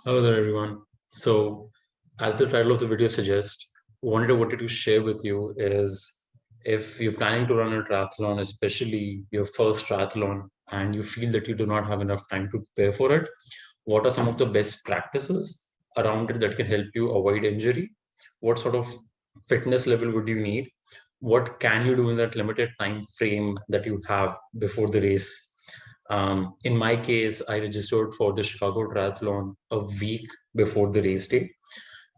Hello there, everyone. So, as the title of the video suggests, what I wanted to share with you is if you're planning to run a triathlon, especially your first triathlon, and you feel that you do not have enough time to prepare for it, what are some of the best practices around it that can help you avoid injury? What sort of fitness level would you need? What can you do in that limited time frame that you have before the race? In my case, I registered for the Chicago Triathlon a week before the race day.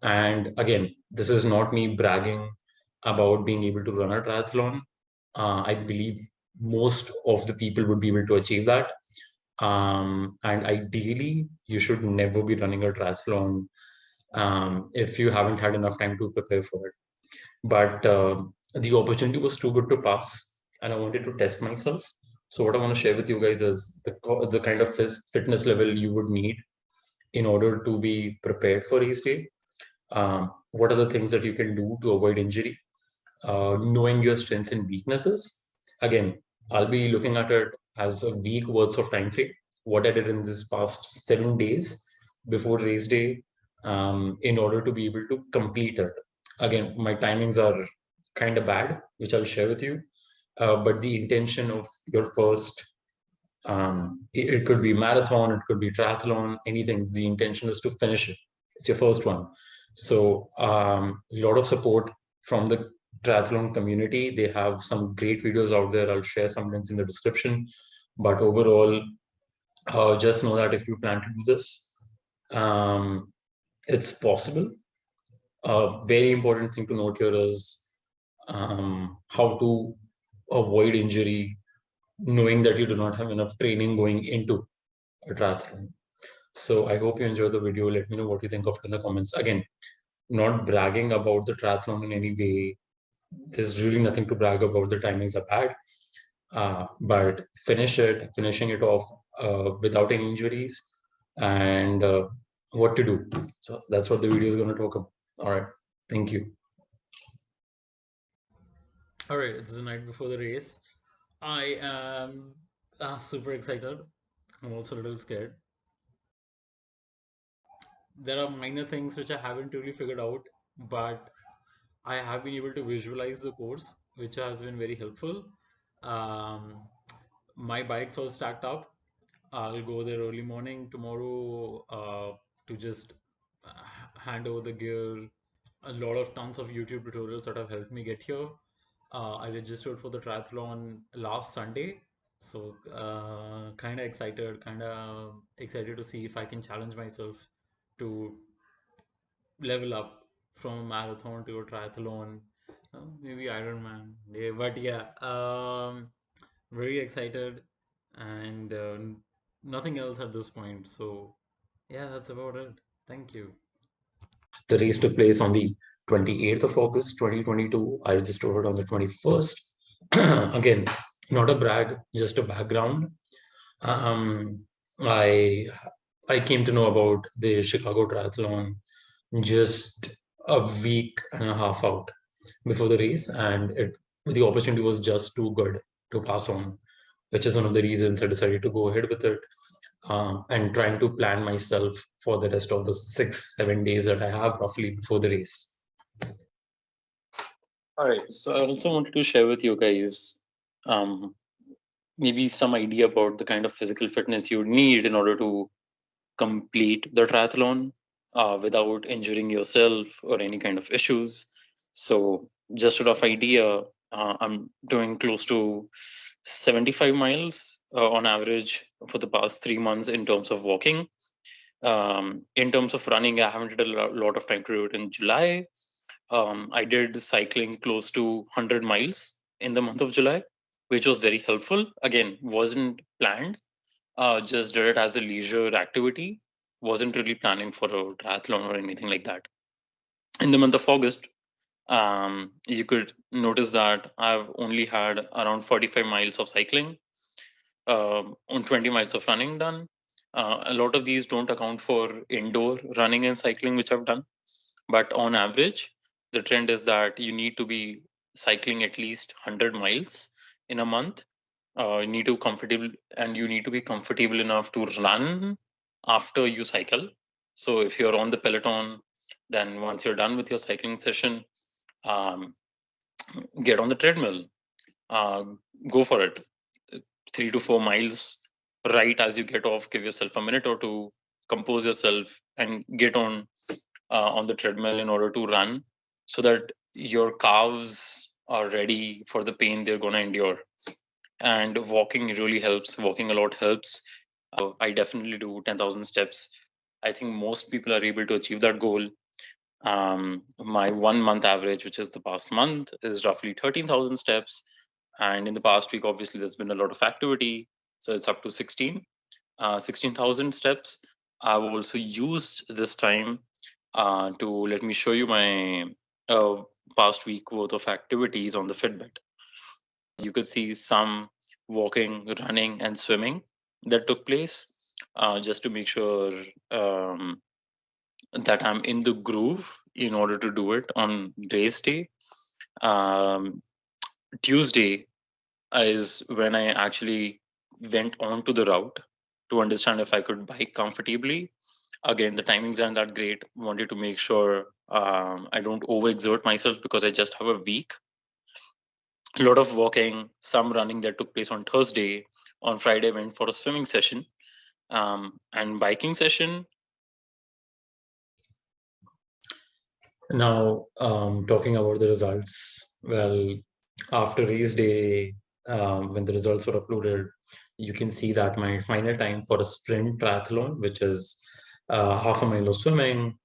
And again, this is not me bragging about being able to run a triathlon. I believe most of the people would be able to achieve that. And ideally, you should never be running a triathlon if you haven't had enough time to prepare for it. But the opportunity was too good to pass, and I wanted to test myself. So what I want to share with you guys is the kind of fitness level you would need in order to be prepared for race day. What are the things that you can do to avoid injury? Knowing your strengths and weaknesses. Again, I'll be looking at it as a week worth of time frame. What I did in this past 7 days before race day, in order to be able to complete it. Again, my timings are kind of bad, which I'll share with you. But the intention of your first, it could be marathon, it could be triathlon, anything. The intention is to finish it. It's your first one. So a lot of support from the triathlon community. They have some great videos out there. I'll share some links in the description. But overall, just know that if you plan to do this, um, it's possible. A very important thing to note here is how to avoid injury, knowing that you do not have enough training going into a triathlon. So I hope you enjoyed the video. Let me know what you think of it in the comments. Again, not bragging about the triathlon in any way. There's really nothing to brag about. The timings are bad. But finishing it off without any injuries and what to do. So that's what the video is going to talk about. All right. Thank you. All right. It's the night before the race. I am super excited. I'm also a little scared. There are minor things which I haven't really figured out, but I have been able to visualize the course, which has been very helpful. Um, my bike's all stacked up. I'll go there early morning tomorrow to just uh, hand over the gear. A lot of tons of YouTube tutorials that have helped me get here. I registered for the triathlon last Sunday, so kind of excited to see if I can challenge myself to level up from a marathon to a triathlon, maybe Ironman. Yeah, but yeah, very excited and nothing else at this point. So yeah, that's about it. Thank you. The race took place on the 28th of August 2022. I registered on the 21st. Again, not a brag, just a background. Um, I I came to know about the Chicago Triathlon just a week and a half out before the race, and the opportunity was just too good to pass on, which is one of the reasons I decided to go ahead with it. And trying to plan myself for the rest of the 6 7 days that I have roughly before the race. All right. So I also wanted to share with you guys um, maybe some idea about the kind of physical fitness you need in order to complete the triathlon without injuring yourself or any kind of issues. So, just a rough idea, I'm doing close to 75 miles on average for the past 3 months in terms of walking. In terms of running, I haven't had a lot of time to do it in July. I did cycling close to 100 miles in the month of July, which was very helpful. Again, wasn't planned, just did it as a leisure activity. Wasn't really planning for a triathlon or anything like that. In the month of August, you could notice that I've only had around 45 miles of cycling, on 20 miles of running done. A lot of these don't account for indoor running and cycling, which I've done. But on average, the trend is that you need to be cycling at least 100 miles in a month. You need to comfortable and you need to be comfortable enough to run after you cycle. So if you're on the peloton, then once you're done with your cycling session, um, get on the treadmill, uh, go for it. 3 to 4 miles right as you get off. Give yourself a minute or two, compose yourself, and get on the treadmill in order to run, so that your calves are ready for the pain they're going to endure. And walking really helps. Walking a lot helps. I definitely do 10,000 steps. I think most people are able to achieve that goal. My 1 month average, which is the past month, is roughly 13,000 steps. And in the past week, obviously, there's been a lot of activity. So it's up to 16,000 steps. I've also used this time to let me show you my uh, past week worth of activities on the Fitbit. You could see some walking, running, and swimming that took place, just to make sure um, that I'm in the groove in order to do it on race day. Um, Tuesday is when I actually went onto the route to understand if I could bike comfortably. Again, the timings aren't that great. Wanted to make sure I don't overexert myself because I just have a week. A lot of walking, some running that took place on Thursday. On Friday, went for a swimming session and biking session. Now, talking about the results, well, after race day, when the results were uploaded, you can see that my final time for a sprint triathlon, which is half a mile of swimming,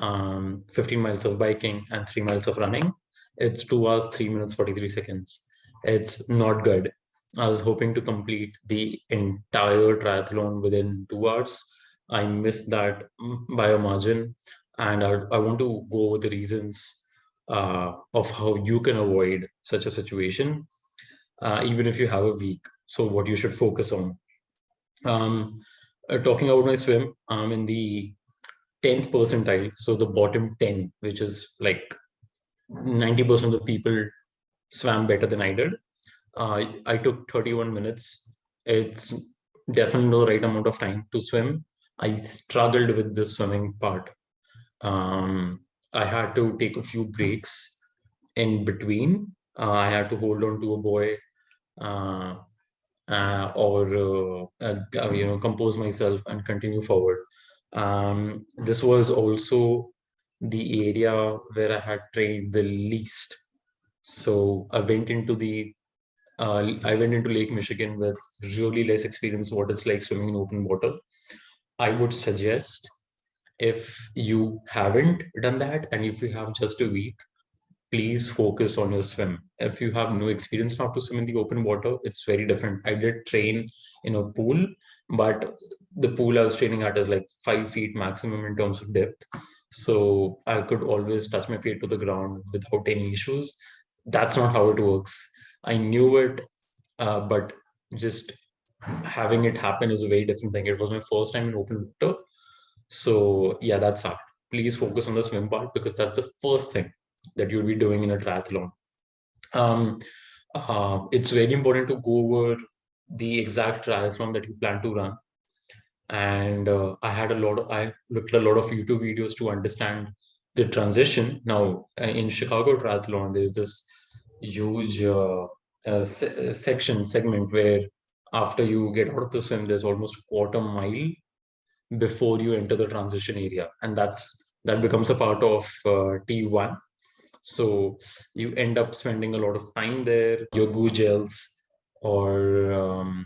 15 miles of biking, and 3 miles of running, it's 2 hours, 3 minutes, 43 seconds. It's not good. I was hoping to complete the entire triathlon within 2 hours. I missed that by a margin, and I want to go over the reasons of how you can avoid such a situation, even if you have a week. So, what you should focus on. Um, Talking about my swim, I'm in the 10th percentile, so the bottom 10, which is like 90% of the people swam better than I did. I took 31 minutes. It's definitely the right amount of time to swim. I struggled with the swimming part. Um, I had to take a few breaks in between. I had to hold on to a boy, uh, or compose myself and continue forward. This was also the area where I had trained the least. So I went into Lake Michigan with really less experience what it's like swimming in open water. I would suggest, if you haven't done that and if you have just a week, please focus on your swim. If you have no experience now to swim in the open water, it's very different. I did train in a pool, but the pool I was training at is like 5 feet maximum in terms of depth. So I could always touch my feet to the ground without any issues. That's not how it works. I knew it, but just having it happen is a very different thing. It was my first time in open water. So yeah, that's it. Please focus on the swim part because that's the first thing that you'll be doing in a triathlon. Um, it's very important to go over the exact triathlon that you plan to run. And I looked at a lot of YouTube videos to understand the transition. Now, in Chicago Triathlon, there's this huge segment where after you get out of the swim, there's almost a quarter mile before you enter the transition area, and that becomes a part of T1. So you end up spending a lot of time there. Your goo gels or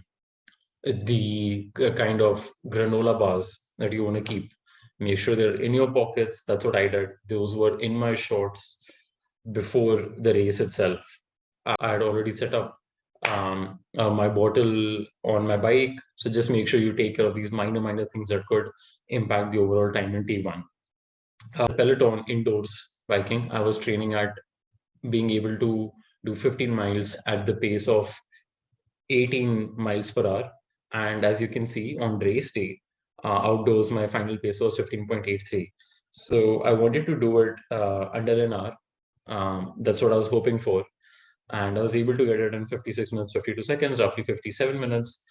the kind of granola bars that you want to keep, make sure they're in your pockets. That's what I did. Those were in my shorts before the race itself. I had already set up my bottle on my bike. So just make sure you take care of these minor things that could impact the overall time in T1. Peloton indoors biking, I was training at being able to do 15 miles at the pace of 18 miles per hour. And as you can see on race day, outdoors, my final pace was 15.83. So I wanted to do it under an hour. That's what I was hoping for. And I was able to get it in 56 minutes, 52 seconds, roughly 57 minutes.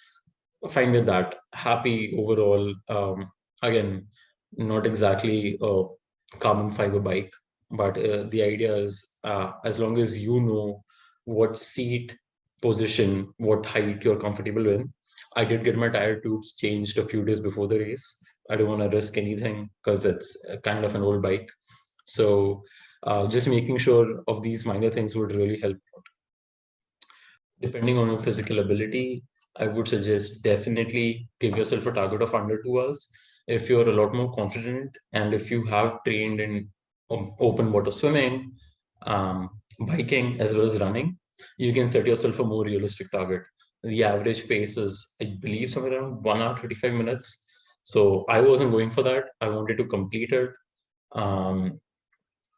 Fine with that. Happy overall. Again, not exactly a carbon fiber bike, but the idea is as long as you know what seat position, what height you're comfortable in. I did get my tire tubes changed a few days before the race. I don't want to risk anything because it's kind of an old bike. So just making sure of these minor things would really help. Depending on your physical ability, I would suggest definitely give yourself a target of under 2 hours. If you're a lot more confident and if you have trained in open water swimming, biking, as well as running, you can set yourself a more realistic target. The average pace is, I believe, somewhere around 1 hour, 35 minutes. So I wasn't going for that. I wanted to complete it. Um,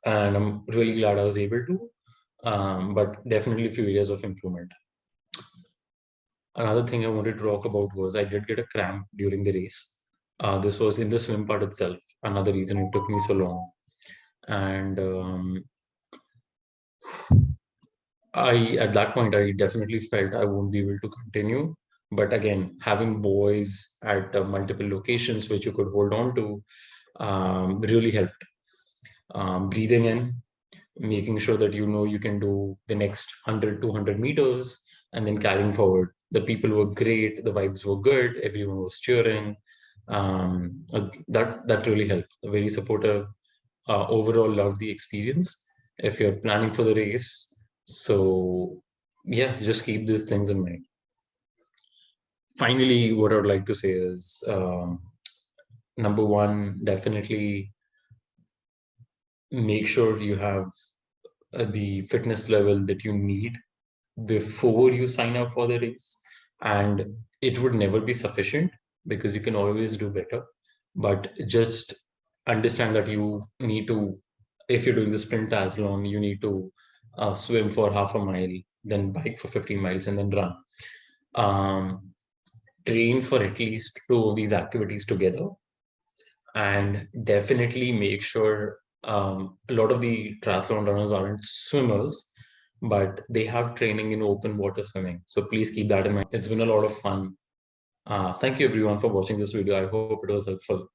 and I'm really glad I was able to. But definitely a few areas of improvement. Another thing I wanted to talk about was I did get a cramp during the race. This was in the swim part itself. Another reason it took me so long. And at that point, I definitely felt I won't be able to continue. But again, having boys at multiple locations which you could hold on to really helped. Breathing in, making sure that you know you can do the next 100, 200 meters, and then carrying forward. The people were great, the vibes were good, everyone was cheering. That really helped. Very supportive. Overall, loved the experience. If you're planning for the race, so yeah, just keep these things in mind. Finally, what I would like to say is number one, definitely make sure you have the fitness level that you need before you sign up for the race. And it would never be sufficient because you can always do better. But just understand that you need to, if you're doing the sprint triathlon, you need to swim for half a mile, then bike for 15 miles, and then run. Um, Train for at least two of these activities together, and definitely make sure a lot of the triathlon runners aren't swimmers, but they have training in open water swimming. So please keep that in mind. It's been a lot of fun. Thank you everyone for watching this video. I hope it was helpful.